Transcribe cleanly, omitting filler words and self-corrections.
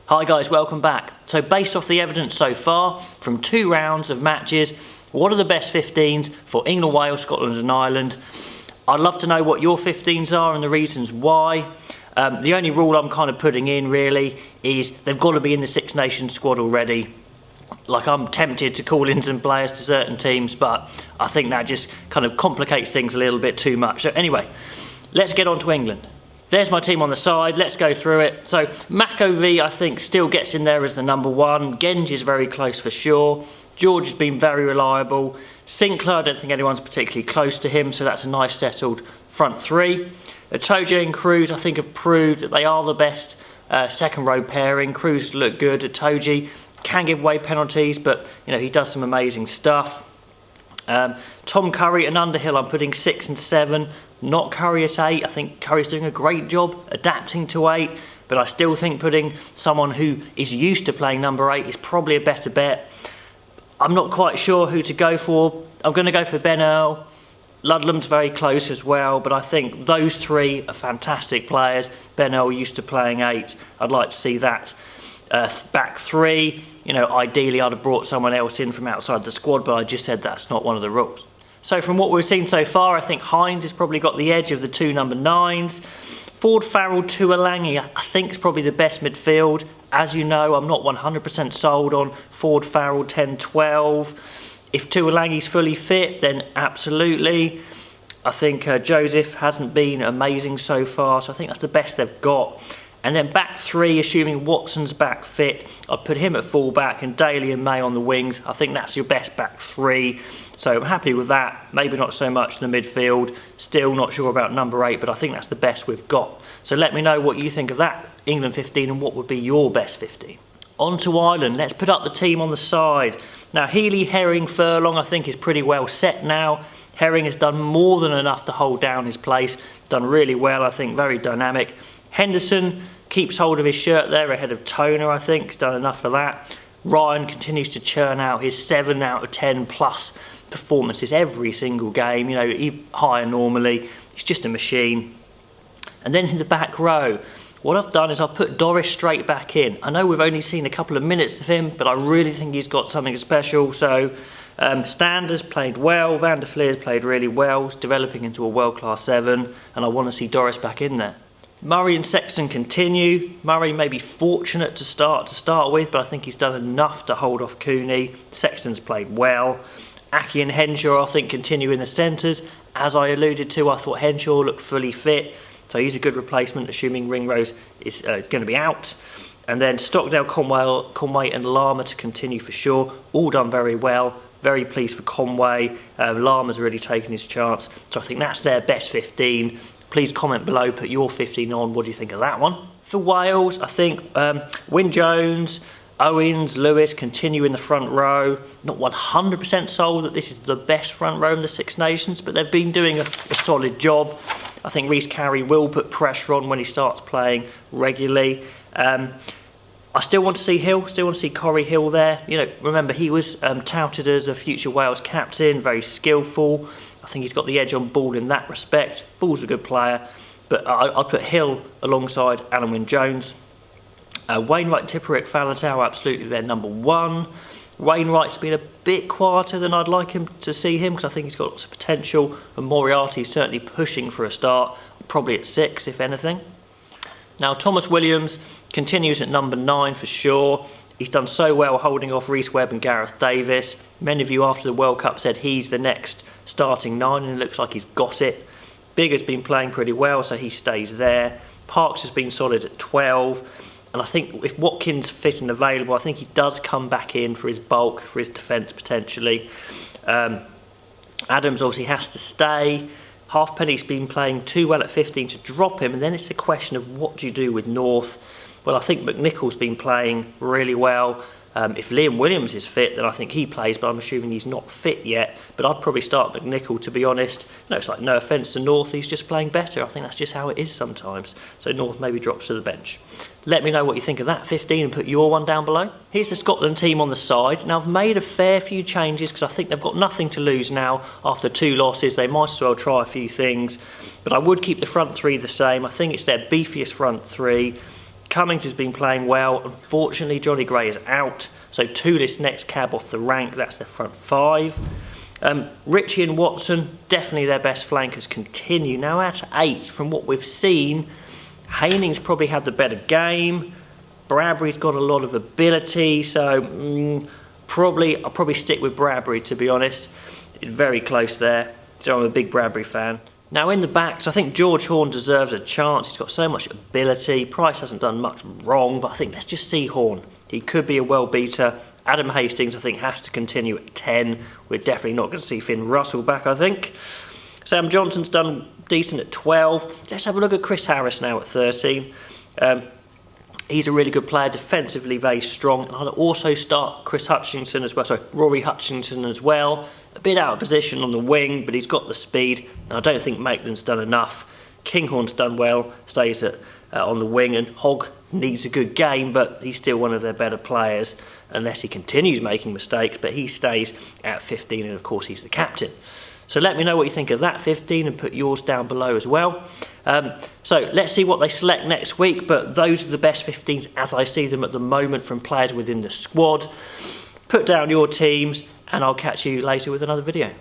Hi guys, welcome back. So based off the evidence so far from 2 rounds of matches, what are the best 15s for England, Wales, Scotland and Ireland? I'd love to know what your 15s are and the reasons why. The only rule I'm kind of putting in really is they've got to be in the Six Nations squad already. Like, I'm tempted to call in some players to certain teams, but I think that just kind of complicates things a little bit too much. So anyway, let's get on to England. There's my team on the side, let's go through it. So McOV, I think, still gets in there as the number 1. Genge is very close for sure. George has been very reliable. Sinclair, I don't think anyone's particularly close to him, so that's a nice settled front 3. Itoje and Cruz, I think, have proved that they are the best second row pairing. Cruz looked good. Itoje can give away penalties, but you know, he does some amazing stuff. Tom Curry and Underhill, I'm putting 6 and 7. Not Curry at 8. I think Curry's doing a great job adapting to 8, but I still think putting someone who is used to playing number 8 is probably a better bet. I'm not quite sure who to go for. I'm going to go for Ben Earl. Ludlam's very close as well, but I think those 3 are fantastic players. Ben Earl used to playing 8. I'd like to see that. Back 3, you know, ideally I'd have brought someone else in from outside the squad, but I just said that's not one of the rules. So from what we've seen so far, I think Hines has probably got the edge of the 2 number 9s. Ford, Farrell, Tuolangi, I think is probably the best midfield. As you know, I'm not 100% sold on Ford, Farrell, 10-12. If Tuolangi's fully fit, then absolutely. I think Joseph hasn't been amazing so far, so I think that's the best they've got. And then back 3, assuming Watson's back fit, I'd put him at full-back and Daly and May on the wings. I think that's your best back 3. So I'm happy with that. Maybe not so much in the midfield. Still not sure about number 8, but I think that's the best we've got. So let me know what you think of that England 15 and what would be your best 15. On to Ireland. Let's put up the team on the side. Now, Healy, Herring, Furlong, I think is pretty well set now. Herring has done more than enough to hold down his place. Done really well, I think, very dynamic. Henderson keeps hold of his shirt there ahead of Toner, I think. He's done enough for that. Ryan continues to churn out his 7 out of 10 plus performances every single game. You know, higher normally. He's just a machine. And then in the back row, what I've done is I've put Doris straight back in. I know we've only seen a couple of minutes of him, but I really think he's got something special. So Standers played well, Van der Fleer's played really well, he's developing into a world-class 7, and I want to see Doris back in there. Murray and Sexton continue. Murray may be fortunate to start with, but I think he's done enough to hold off Cooney. Sexton's played well. Aki and Henshaw, I think, continue in the centres. As I alluded to, I thought Henshaw looked fully fit, so he's a good replacement, assuming Ringrose is going to be out. And then Stockdale, Conway and Lama to continue for sure. All done very well. Very pleased for Conway. Lama's really taken his chance. So I think that's their best 15. Please comment below, put your 15 on. What do you think of that one? For Wales, I think Wyn Jones, Owens, Lewis continue in the front row. Not 100% sold that this is the best front row in the Six Nations, but they've been doing a solid job. I think Rhys Carey will put pressure on when he starts playing regularly. I still want to see Hill, still want to see Corey Hill there. You know, remember, he was touted as a future Wales captain, very skillful. I think he's got the edge on Ball in that respect. Ball's a good player, but I'd put Hill alongside Alan Wyn Jones. Wainwright, Tipperick, Faletau, absolutely their number 1. Wainwright's been a bit quieter than I'd like him to see him, because I think he's got lots of potential, and Moriarty's certainly pushing for a start, probably at 6 if anything. Now Thomas Williams continues at number 9 for sure. He's done so well holding off Rhys Webb and Gareth Davis. Many of you after the World Cup said he's the next starting 9, and it looks like he's got it. Big has been playing pretty well, so he stays there. Parks has been solid at 12. And I think if Watkins fit and available, I think he does come back in for his bulk, for his defence potentially. Adams obviously has to stay. Halfpenny's been playing too well at 15 to drop him, and then it's a question of what do you do with North. Well, I think McNichol's been playing really well. If Liam Williams is fit, then I think he plays, but I'm assuming he's not fit yet. But I'd probably start McNichol, to be honest. No, it's like no offence to North, he's just playing better. I think that's just how it is sometimes. So North maybe drops to the bench. Let me know what you think of that 15 and put your one down below. Here's the Scotland team on the side. Now, I've made a fair few changes because I think they've got nothing to lose now after 2 losses. They might as well try a few things. But I would keep the front 3 the same. I think it's their beefiest front 3. Cummings has been playing well. Unfortunately, Johnny Gray is out. So Toulis next cab off the rank. That's their front five. Ritchie and Watson, definitely their best flankers, continue. Now at 8, from what we've seen, Hayning's probably had the better game. Bradbury's got a lot of ability, so I'll probably stick with Bradbury, to be honest. It's very close there, so I'm a big Bradbury fan. Now in the backs, I think George Horne deserves a chance. He's got so much ability. Price hasn't done much wrong, but I think let's just see Horne. He could be a well beater. Adam Hastings, I think, has to continue at 10. We're definitely not going to see Finn Russell back, I think. Sam Johnson's done decent at 12. Let's have a look at Chris Harris now at 13. He's a really good player, defensively very strong. And I'll also start Rory Hutchinson as well. A bit out of position on the wing, but he's got the speed. And I don't think Maitland's done enough. Kinghorn's done well, stays on the wing, and Hogg needs a good game, but he's still one of their better players, unless he continues making mistakes, but he stays at 15, and of course he's the captain. So let me know what you think of that 15 and put yours down below as well. So let's see what they select next week, but those are the best 15s as I see them at the moment from players within the squad. Put down your teams, and I'll catch you later with another video.